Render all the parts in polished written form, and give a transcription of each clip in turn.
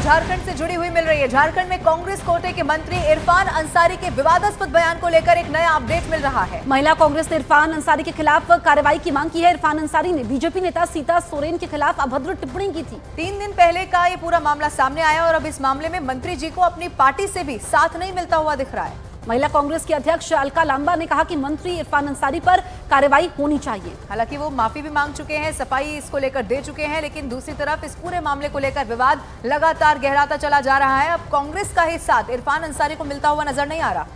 झारखंड से जुड़ी हुई मिल रही है। झारखंड में कांग्रेस कोटे के मंत्री इरफान अंसारी के विवादास्पद बयान को लेकर एक नया अपडेट मिल रहा है। महिला कांग्रेस ने इरफान अंसारी के खिलाफ कार्रवाई की मांग की है। इरफान अंसारी ने बीजेपी नेता सीता सोरेन के खिलाफ अभद्र टिप्पणी की थी। 3 दिन पहले का ये पूरा मामला सामने आया और अब इस मामले में मंत्री जी को अपनी पार्टी से भी साथ नहीं मिलता हुआ दिख रहा है। महिला कांग्रेस की अध्यक्ष अलका लांबा ने कहा कि मंत्री इरफान अंसारी पर कार्रवाई होनी चाहिए। हालांकि वो माफी भी मांग चुके हैं, सफाई इसको लेकर दे चुके हैं, लेकिन दूसरी तरफ इस पूरे मामले को लेकर विवाद लगातार गहराता चला जा रहा है। अब कांग्रेस का ही साथ इरफान अंसारी को मिलता हुआ नजर नहीं आ रहा।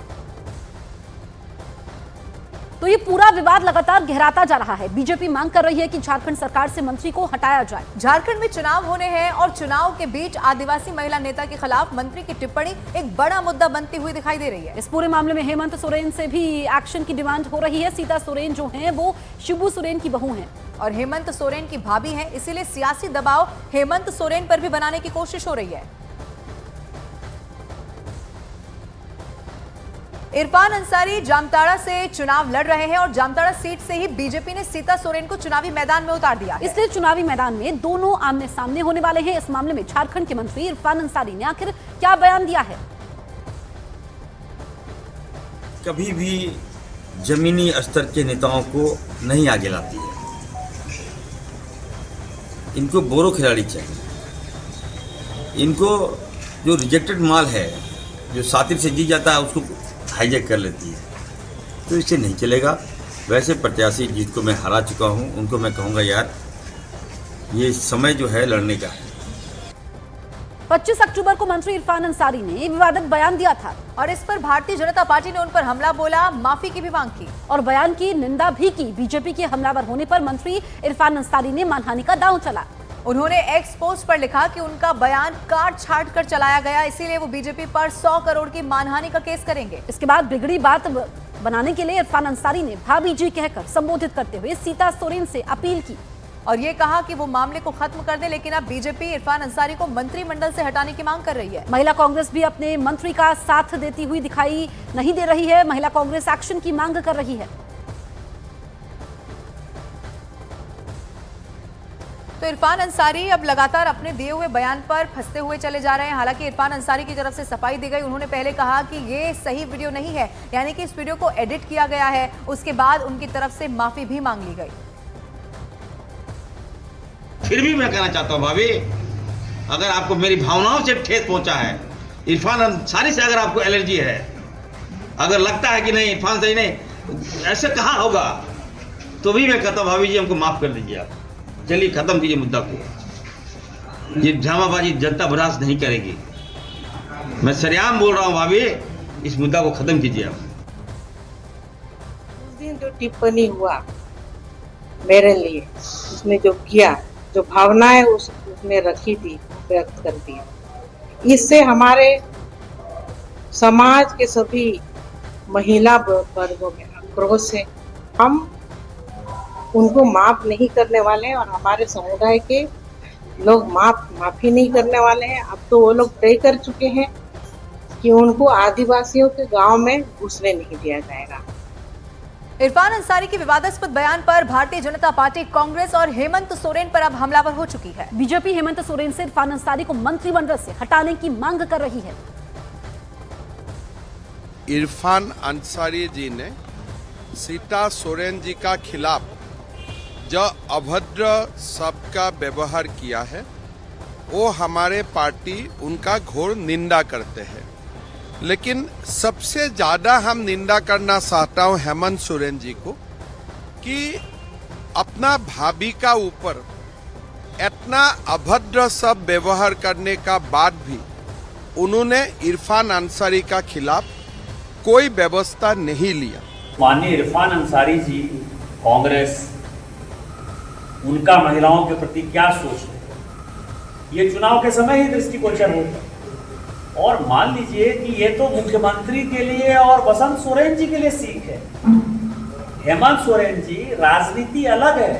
तो ये पूरा विवाद लगातार गहराता जा रहा है। बीजेपी मांग कर रही है कि झारखंड सरकार से मंत्री को हटाया जाए। झारखंड में चुनाव होने हैं और चुनाव के बीच आदिवासी महिला नेता के खिलाफ मंत्री की टिप्पणी एक बड़ा मुद्दा बनती हुई दिखाई दे रही है। इस पूरे मामले में हेमंत सोरेन से भी एक्शन की डिमांड हो रही है। सीता सोरेन जो हैं वो शिबू सोरेन की बहू हैं और हेमंत सोरेन की भाभी हैं, इसीलिए सियासी दबाव हेमंत सोरेन पर भी बनाने की कोशिश हो रही है। इरफान अंसारी जामताड़ा से चुनाव लड़ रहे हैं और जामताड़ा सीट से ही बीजेपी ने सीता सोरेन को चुनावी मैदान में उतार दिया है। इसलिए चुनावी मैदान में दोनों आमने सामने होने वाले हैं। इस मामले में झारखंड के मंत्री इरफान अंसारी ने आखिर क्या बयान दिया है? कभी भी जमीनी स्तर के नेताओं को नहीं आगे लाती है। इनको बोरो खिलाड़ी चाहिए। इनको जो रिजेक्टेड माल है, जो सातिर से जी जाता है, उसको हाईजैक कर लेती है, तो इससे नहीं चलेगा। वैसे प्रत्याशी जिसको मैं हरा चुका हूं, उनको मैं कहूंगा यार ये समय जो है लड़ने का है। 25 अक्टूबर को मंत्री इरफान अंसारी ने विवादित बयान दिया था और इस पर भारतीय जनता पार्टी ने उन पर हमला बोला, माफी की भी मांग की और बयान की निंदा भी की। बीजेपी के हमलावर होने पर मंत्री इरफान अंसारी ने मानहानि का दांव चला। उन्होंने एक्स पोस्ट पर लिखा कि उनका बयान काट छाट कर चलाया गया, इसीलिए वो बीजेपी पर 100 करोड़ की मानहानि का केस करेंगे। इसके बाद बिगड़ी बात बनाने के लिए इरफान अंसारी ने भाभी जी कहकर संबोधित करते हुए सीता सोरेन से अपील की और ये कहा कि वो मामले को खत्म कर दे, लेकिन अब बीजेपी इरफान अंसारी को मंत्रिमंडल से हटाने की मांग कर रही है। महिला कांग्रेस भी अपने मंत्री का साथ देती हुई दिखाई नहीं दे रही है। महिला कांग्रेस एक्शन की मांग कर रही है। तो इरफान अंसारी अब लगातार अपने दिए हुए बयान पर फंसते हुए चले जा रहे हैं। हालांकि इरफान अंसारी की तरफ से सफाई दी गई। उन्होंने पहले कहा कि ये सही वीडियो नहीं है, यानी कि इस वीडियो को एडिट किया गया है। उसके बाद उनकी तरफ से माफी भी मांग ली गई। फिर भी मैं कहना चाहता हूं भाभी, अगर आपको मेरी भावनाओं से ठेस पहुंचा है, इरफान अंसारी से अगर आपको एलर्जी है, अगर लगता है कि नहीं इरफान सही नहीं, ऐसे कहा होगा, तो भी मैं कहता हूं भाभी जी हमको माफ कर दीजिए। आप चलिए खत्म कीजिए मुद्दा को। ये ड्रामाबाजी जनता बर्दाश्त नहीं करेगी। मैं सरेआम बोल रहा हूं भाभी, इस मुद्दा को खत्म कीजिए आप। उस दिन जो टिप्पणी हुआ मेरे लिए, उसने जो किया, जो भावनाएं उसने रखी थी, व्यक्त कर दी, इससे हमारे समाज के सभी महिला वर्गों में आक्रोश है। हम उनको माफ नहीं करने वाले हैं और हमारे समुदाय के लोग माफी नहीं करने वाले हैं। अब तो वो लोग तय कर चुके हैं कि उनको आदिवासियों के गांव में घुसने नहीं दिया जाएगा। इरफान अंसारी के विवादास्पद बयान पर भारतीय जनता पार्टी, कांग्रेस और हेमंत सोरेन पर अब हमलावर हो चुकी है। बीजेपी हेमंत सोरेन से इरफान अंसारी को मंत्रिमंडल से हटाने की मांग कर रही है। इरफान अंसारी जी ने सीता सोरेन जी का खिलाफ जो अभद्र शब्द का व्यवहार किया है, वो हमारे पार्टी उनका घोर निंदा करते हैं। लेकिन सबसे ज्यादा हम निंदा करना चाहता हूं हेमंत सोरेन जी को कि अपना भाभी का ऊपर इतना अभद्र शब्द व्यवहार करने का बाद भी उन्होंने इरफान अंसारी का खिलाफ कोई व्यवस्था नहीं लिया। माननीय इरफान अंसारी जी, कांग्रेस, उनका महिलाओं के प्रति क्या सोच है, ये चुनाव के समय ही दृष्टिगोचर होगा। और मान लीजिए कि ये तो मुख्यमंत्री के लिए और बसंत सोरेन जी के लिए सीख है। हेमंत सोरेन जी, राजनीति अलग है।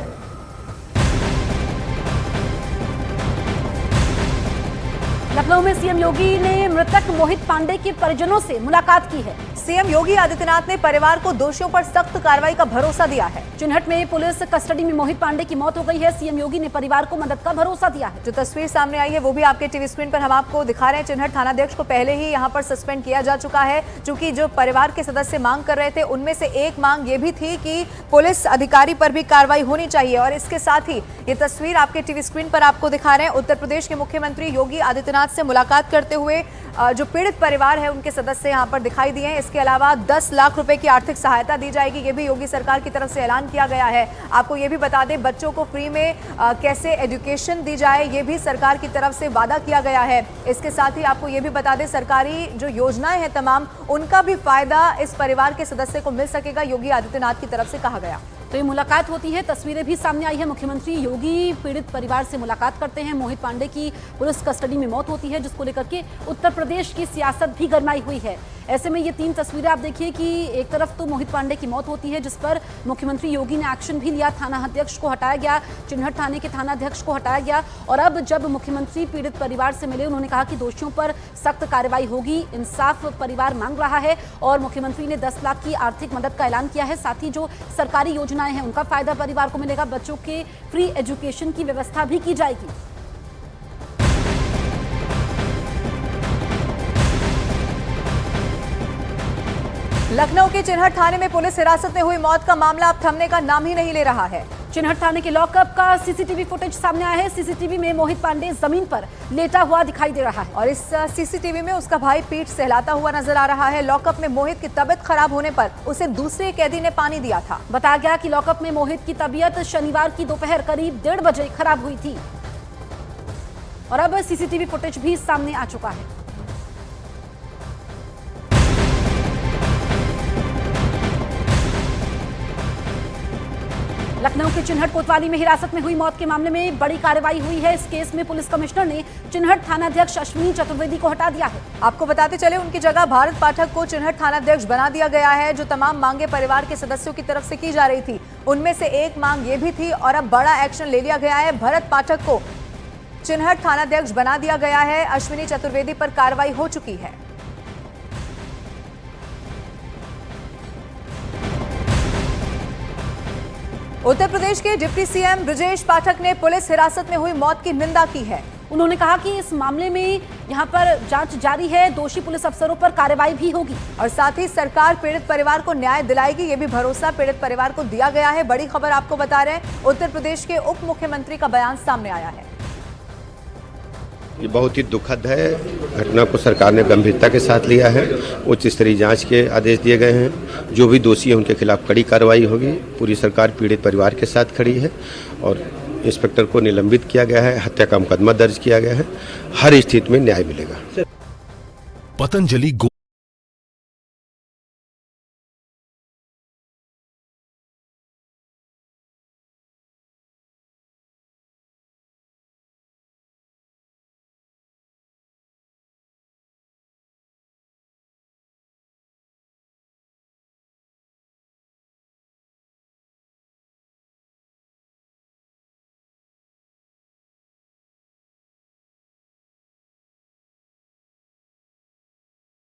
लखनऊ में सीएम योगी ने मृतक मोहित पांडे के परिजनों से मुलाकात की है। सीएम योगी आदित्यनाथ ने परिवार को दोषियों पर सख्त कार्रवाई का भरोसा दिया है। चिन्हट में पुलिस कस्टडी में मोहित पांडे की मौत हो गई है। सीएम योगी ने परिवार को मदद का भरोसा दिया है। जो तस्वीर सामने आई है वो भी आपके टीवी स्क्रीन पर हम आपको दिखा रहे हैं। चिन्हट थानाध्यक्ष को पहले ही यहां पर सस्पेंड किया जा चुका है, क्योंकि जो परिवार के सदस्य मांग कर रहे थे उनमें से एक मांग ये भी थी कि पुलिस अधिकारी पर भी कार्रवाई होनी चाहिए। और इसके साथ ही ये तस्वीर आपके टीवी स्क्रीन पर आपको दिखा रहे हैं। उत्तर प्रदेश के मुख्यमंत्री योगी आदित्यनाथ से मुलाकात करते हुए जो पीड़ित परिवार है उनके सदस्य यहां पर दिखाई दिए हैं। इसके अलावा 10 लाख रुपए की आर्थिक सहायता दी जाएगी, ये भी योगी सरकार की तरफ से ऐलान किया गया है। आपको ये भी बता दें, बच्चों को फ्री में कैसे एजुकेशन दी जाए ये भी सरकार की तरफ से वादा किया गया है। इसके साथ ही आपको ये भी बता दें, सरकारी जो योजनाएं हैं तमाम, उनका भी फायदा इस परिवार के सदस्य को मिल सकेगा, योगी आदित्यनाथ की तरफ से कहा गया। तो ये मुलाकात होती है, तस्वीरें भी सामने आई है। मुख्यमंत्री योगी पीड़ित परिवार से मुलाकात करते हैं। मोहित पांडे की पुलिस कस्टडी में मौत होती है, जिसको लेकर के उत्तर प्रदेश की सियासत भी गरमाई हुई है। ऐसे में ये 3 तस्वीरें आप देखिए कि एक तरफ तो मोहित पांडे की मौत होती है, जिस पर मुख्यमंत्री योगी ने एक्शन भी लिया। थाना अध्यक्ष को हटाया गया, चिन्हट थाने के थाना अध्यक्ष को हटाया गया। और अब जब मुख्यमंत्री पीड़ित परिवार से मिले, उन्होंने कहा कि दोषियों पर सख्त कार्रवाई होगी, इंसाफ परिवार मांग रहा है। और मुख्यमंत्री ने 10 लाख की आर्थिक मदद का ऐलान किया है। साथ ही जो सरकारी योजनाएं हैं उनका फायदा परिवार को मिलेगा। बच्चों के फ्री एजुकेशन की व्यवस्था भी की जाएगी। लखनऊ के चिन्हट थाने में पुलिस हिरासत में हुई मौत का मामला अब थमने का नाम ही नहीं ले रहा है। चिन्हट थाने के लॉकअप का सीसीटीवी फुटेज सामने आया है। सीसीटीवी में मोहित पांडे जमीन पर लेटा हुआ दिखाई दे रहा है और इस सीसीटीवी में उसका भाई पीठ सहलाता हुआ नजर आ रहा है। लॉकअप में मोहित की तबीयत खराब होने पर उसे दूसरे कैदी ने पानी दिया था। बताया गया कि लॉकअप में मोहित की तबीयत शनिवार की दोपहर करीब 1:30 बजे खराब हुई थी। और अब सीसीटीवी फुटेज भी सामने आ चुका है। लखनऊ के चिन्हट कोतवाली में हिरासत में हुई मौत के मामले में बड़ी कार्रवाई हुई है। इस केस में पुलिस कमिश्नर ने चिन्हट थानाध्यक्ष अश्विनी चतुर्वेदी को हटा दिया है। आपको बताते चले, उनकी जगह भारत पाठक को चिन्हट थानाध्यक्ष बना दिया गया है। जो तमाम मांगे परिवार के सदस्यों की तरफ से की जा रही थी, उनमें से एक मांग ये भी थी और अब बड़ा एक्शन ले लिया गया है। भरत पाठक को चिन्हट थानाध्यक्ष बना दिया गया है। अश्विनी चतुर्वेदी पर कार्रवाई हो चुकी है। उत्तर प्रदेश के डिप्टी सीएम ब्रजेश पाठक ने पुलिस हिरासत में हुई मौत की निंदा की है। उन्होंने कहा कि इस मामले में यहां पर जांच जारी है, दोषी पुलिस अफसरों पर कार्रवाई भी होगी और साथ ही सरकार पीड़ित परिवार को न्याय दिलाएगी, ये भी भरोसा पीड़ित परिवार को दिया गया है। बड़ी खबर आपको बता रहे हैं, उत्तर प्रदेश के उप मुख्यमंत्री का बयान सामने आया है। ये बहुत ही दुखद है। घटना को सरकार ने गंभीरता के साथ लिया है। उच्च स्तरीय जांच के आदेश दिए गए हैं। जो भी दोषी है उनके खिलाफ कड़ी कार्रवाई होगी। पूरी सरकार पीड़ित परिवार के साथ खड़ी है और इंस्पेक्टर को निलंबित किया गया है, हत्या का मुकदमा दर्ज किया गया है। हर स्थिति में न्याय मिलेगा। पतंजलि